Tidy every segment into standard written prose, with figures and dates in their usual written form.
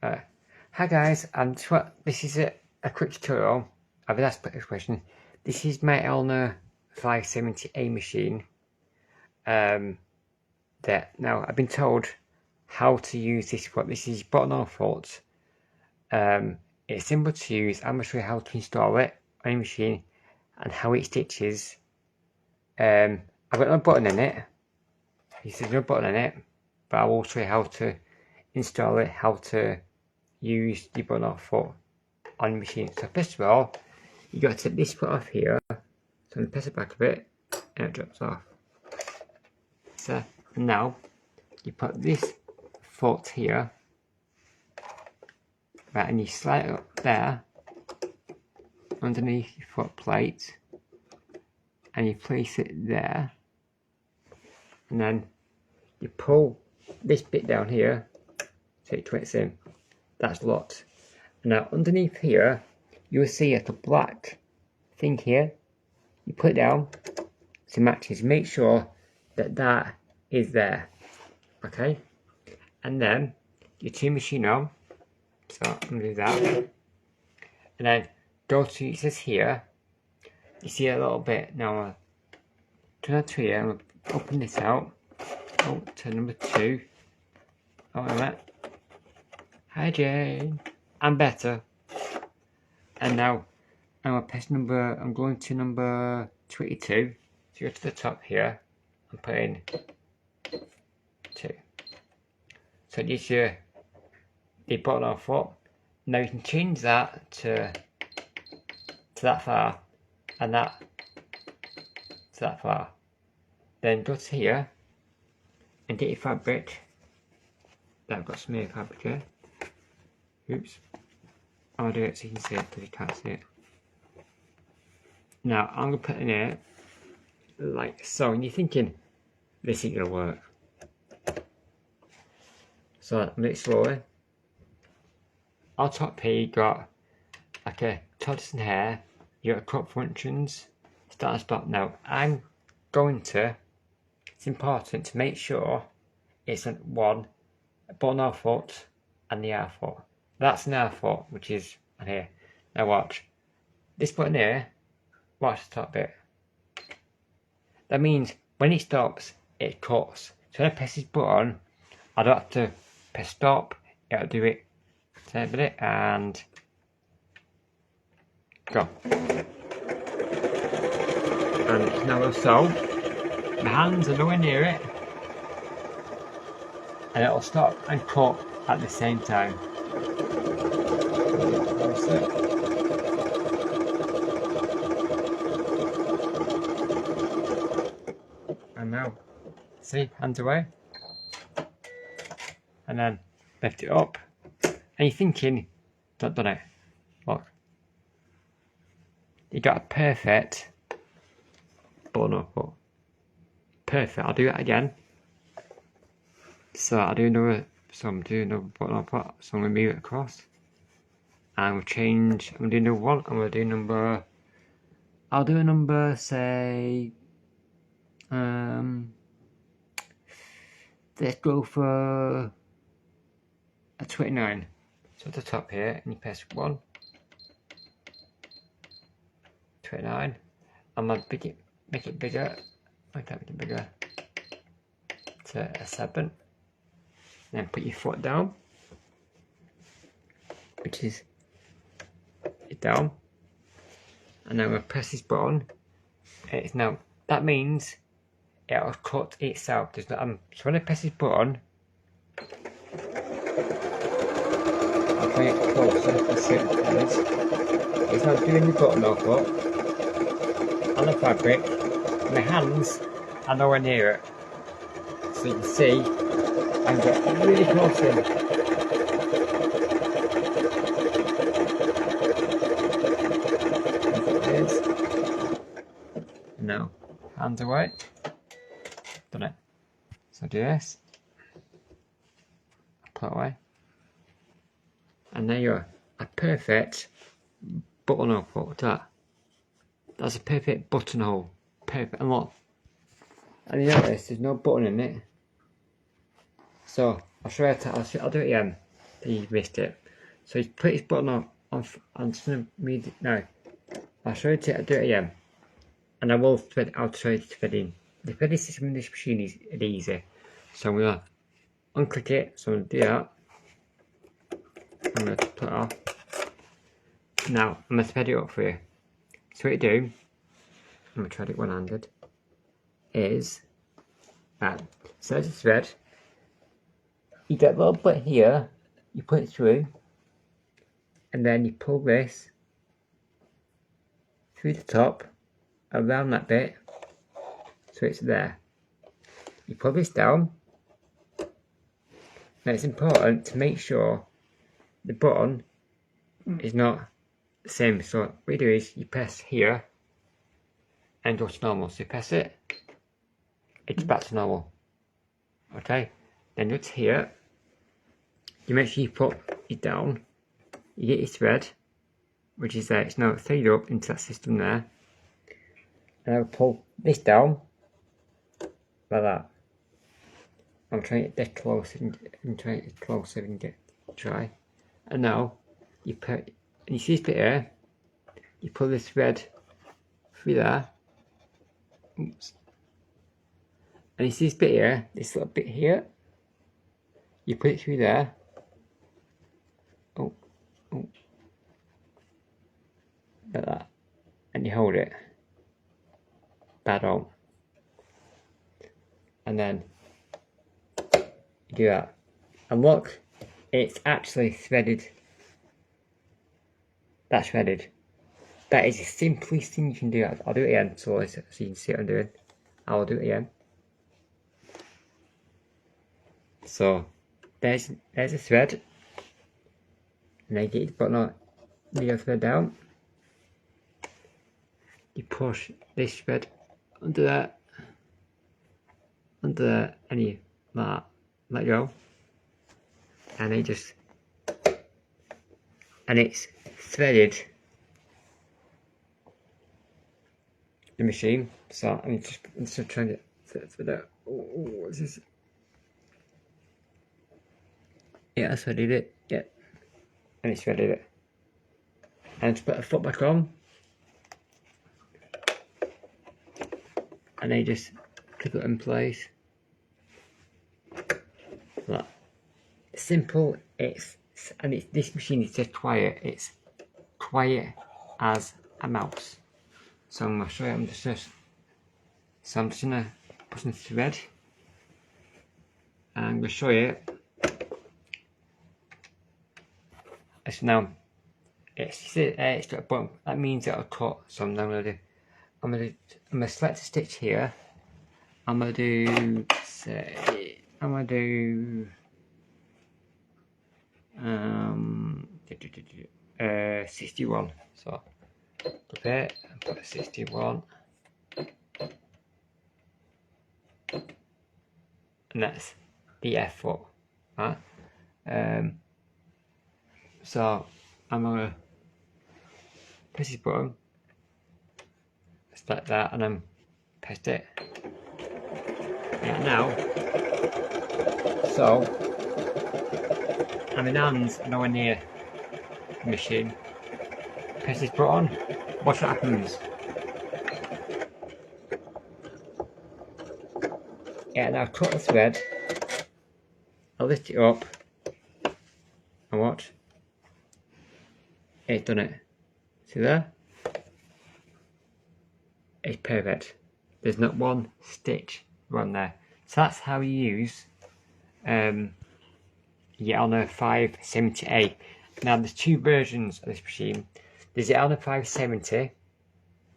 Hi guys, this is a quick tutorial. I've been asked this question. This is my Elna 570A machine. Now I've been told how to use this. This is buttonhole fault. It's simple to use. I'm going to show you how to install it on your machine and how it stitches. I've got no button in it. There's no button in it, but I will show you how to install it, how to use the buttonhole fault on your machine. So first of all, you got to take this foot off here. So I'm going to press the back of it and it drops off. So now you put this foot here, right, and you slide it up there underneath your foot plate, and you place it there, and then you pull this bit down here so it twits in. That's locked. Now underneath here you will see a black thing here. You put it down so it matches. Make sure that that is there. Okay, and then you turn the machine on. So I'm going to do that, and then go to, it says here, you see a little bit. Now I'll turn that to here. I'm going to open this out. Oh, to number 2. Oh, wait a minute. Hi Jane, I'm better. And now I'm going to number 22. So go to the top here and put in 2. So it gives you the buttonhole foot. Now you can change that to that far and that to that far. Then go to here and get your fabric. I've got some fabric here. Oops. I'll do it so you can see it because you can't see it. Now I'm going to put in here like so, and you're thinking this ain't going to work. So I'm doing it slowly. On top here you got like a tortoise and hare, you got crop functions, start and stop. Now it's important to make sure it's on one buttonhole foot and the R foot. That's an R foot, which is on here. Now watch. This button here, watch the top bit. That means when it stops, it cuts. So when I press this button, I don't have to press stop, it'll do it. So a bit and go. And now so, my hands are nowhere near it, and it'll stop and cut at the same time. And now, see, hands away, and then lift it up, and you're thinking, don't done it. Look, you got a perfect buttonhole foot. Perfect. I'll do it again. So I'm doing another buttonhole foot. So I'm gonna move it across. And we'll change. I'm doing another one. I'm gonna do number. I'll do a number, say. Let's go for a 29. So at the top here, and you press 1. 29. I'm gonna make it bigger. Make it bigger to a 7. Then put your foot down, which is it down, and then we'll press this button. It's now, that means it'll cut itself. So when I press this button, I'll bring it closer to see what it is. It's not doing the buttonhole foot on the fabric. My hands are nowhere near it. So you can see, I'm getting really close in. There it is. Now, hands away. Done it. So do this. Put it away. And there you are. A perfect buttonhole foot. Look at that. That's a perfect buttonhole. Perfect. And look. And you notice there's no button in it. So I'll show you. I'll do it again. you missed it. So you put his button off. I'm just gonna read it now. I'll show you to do it again, and I will thread. I'll show you the threading. The threading system in this machine is easy. So I'm gonna unclick it. So I'm gonna do that. I'm gonna put it off. Now I'm gonna thread it up for you. So what you do, I'm gonna try it one-handed. Is that so there's a thread. You get a little bit here. You put it through, and then you pull this through the top, around that bit, so it's there. You pull this down. Now it's important to make sure the button is not the same. So what you do is you press here and go to normal. So you press it, it's back to normal. Okay, then it's here. You make sure you put it down. You get your thread, which is there. It's now threaded up into that system there. And I'll pull this down like that. I'm trying to get this closer and trying to get closer and get try. And now you put, and you see this bit here. You pull this thread through there. Oops. And you see this bit here, this little bit here. You put it through there. Oh, like that, and you hold it. Bad on. And then you do that. And look, it's actually threaded. That's threaded. That is the simplest thing you can do. I'll do it again so you can see what I'm doing. I'll do it again. So there's a thread. And then you get your button on the thread down. You push this thread under there, and you let go, and it's threaded the machine. So I'm just trying to thread out. Oh, what's this? Yeah, I threaded it. Yeah, and it's threaded it. And to put a foot back on. And then just clip it in place. Like, simple. This machine is just quiet. It's quiet as a mouse. So I'm gonna show you. I'm just gonna put some thread, and I'm gonna show you. It's now. It's got a button. That means it'll cut. So I'm now gonna select a stitch here. I'm gonna do 61. So clip it and put 61, and that's the F foot. Right? So I'm gonna press this button. Like that, and then pressed it. Yeah, now, so and my hands are nowhere near the machine. Press this button, watch what happens. Yeah, now cut the thread, I'll lift it up, and watch. It's done it. See there? It's perfect. There's not one stitch wrong there. So that's how you use your Elna 570A. Now there's two versions of this machine. There's the Elna 570,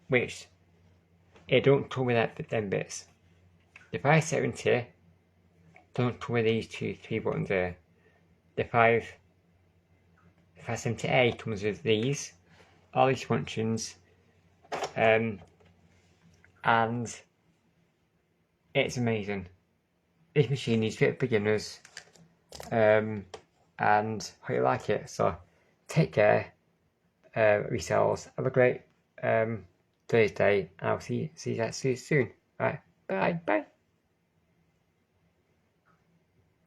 which it don't come with them bits. The 570 don't come with these three buttons there. The 570A comes with these, all these functions, and it's amazing. This machine is for beginners, and hope you like it. So take care, resellers. Have a great Thursday, and I'll see you guys soon. Right, bye.